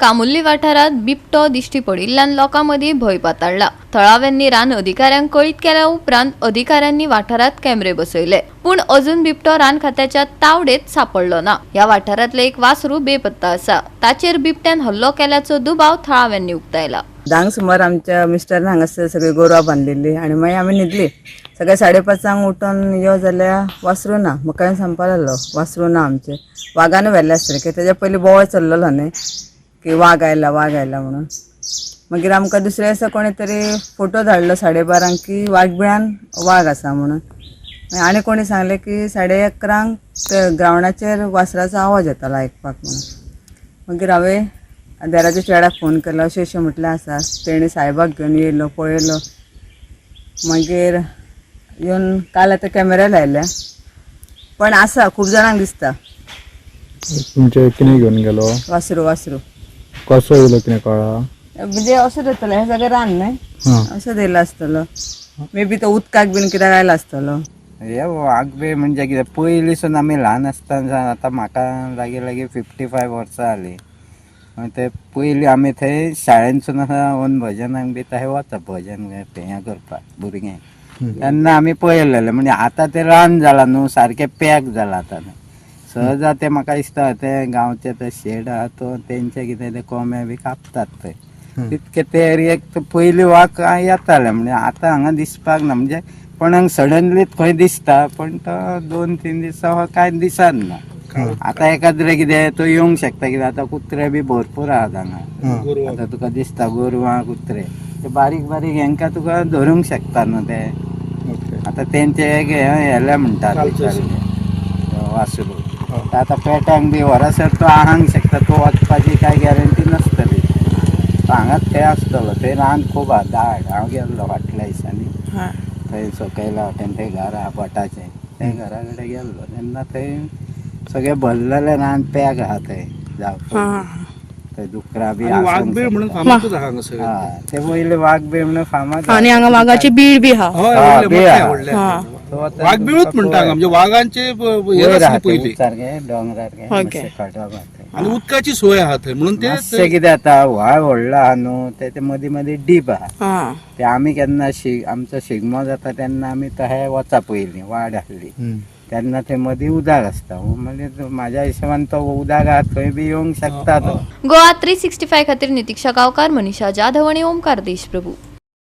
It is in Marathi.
कामुल्ली वाठारात बिबटो दिश्टी पडिल्ल्यान लोकांमदी भय पातळ्ळा। थळाव्यांनी रान अधिकाऱ्यांक कळीत केल्या उपरांत अधिकाऱ्यांनी वाठारात कॅमेरे बसयले, पण अजून बिबटो रान खात्याच्या तावडेत सापडलो ना। या वाठारातले एक वासरू बेपत्ता आसा, ताचेर बिबट्यान हल्लो केल्याचो दुबाव थळाव्यांनी उक्तायला। धांक सुमार आमच्या मिस्टर हांगासर सगळी गोरवां बांधिल्ली आनी मागीर आमी न्हिदली। सकाळी 5:30 उठून यो जाल्यार वासरू ना। म्हाका सांगपा लागलो वासरू ना आमचे, वाघान व्हेल्ले आसतले की तेच्या पयलीं बोवाळ चल्लेलो न्ही की वाघ आयला म्हणून। मागीर आमकां दुसरे दिसा कोणी तरी फोटो धाडलो 12:30 की वाघबिळान वाघ आसा म्हणून। आनी कोणी सांगले की 11:30 ते ग्रावंडाचेर वासराचो आवाज येतालो आयकपाक म्हणून। मागीर हांवें देराच्या चेड्याक फोन केलो, अशें म्हटलें आसा। तेणी साहेबाक घेवन येयलो, पळयलो। मागीर येवन काल आतां कॅमेरा लायल्या, पण आसा खूब जाणांक दिसता तुमचे किने घेवन गेलो वासरू कसो येयलो कितें कळ्ळा? म्हणजे असो येतलो, हे सगळें रान न्हय, असो येयलो आसतलो। मे बी तो उदकाक बीन कित्याक आयलो आसतलो। हे वाघ बी म्हणजे कितें पयलींसून आमी ल्हान आसतना आतां म्हाका लागीं 55 वर्सां जालीं। ते पयलीं आमी थंय शाळेनसून वन भजनाक बी थंय वचप, भजन हें करपाक भुरगे। तेन्ना आमी पळयलेलें, म्हणजे आतां तें रान जालां न्हू, सारकें पॅक जालां आतां। सहज ते म्हाका दिसता ते गांवचे ते शेड आहा तो तेंचे कितें ते कोंबे बी कापतात थंय, तितके ते एरियेक पयलीं वाघ येताले, म्हणजे आतां हांगा दिसपाक ना। म्हणजे कोणाक सडनलीच खंय दिसता, पण तो 2-3 दीस कांय दिसना। आतां एखाद्रे कितें तो येवंक शकता, कित्याक आतां कुत्रे बी भरपूर आहात हांगा। आतां तुका दिसता गोरवां कुत्रे ते बारीक बारीक हेंका तुका धरूंक शकता न्हू ते। आतां तेंचे हेले म्हणटात वासरू, आतां पेट्यांक बी वरासर तो आहांक शकता, तो वचपाची कांय गॅरंटी नसतली। हांगाच थंय आसतलो, थंय रान खूब आहा दाट। हांव गेल्लो फाटल्या दिसांनी थंय सकयला वाटेन थंय घर आहा भटाचें, ते घरा कडेन गेल्लो तेन्ना थंय सगळें भरलेलें रान पॅक आहा थंय थंय दुकरां बी वाघबीळ म्हणून फामादूच आहा हांगासर। ते पयलीं वाघबीळ म्हणून फामाद आणि हांगा वाघाची बीड बी आहा। वाघबीळूच म्हणटा हांगा, म्हणजे वाघांचे हे आसले पयलीं सारकें डोंगरार आणि उदकाची सोय आहा थंय म्हणून ते कितें जाता व्हाळ व्हडलो आहा न्हू, ते मदीं मदीं डीप आहा। ते आमी केन्ना आमचो शिगमो जाता तेन्ना आमी थंय वचा पयलीं, वाड आसली तेन्ना थंय मदीं उदक आसता। म्हणजे म्हाज्या हिशोबान तो उदक आहा थंय बी येवंक शकता तो। गोवा 365 खातीर नितीक्षा गांवकार, मनीषा जाधव आनी ओमकार देशप्रभू।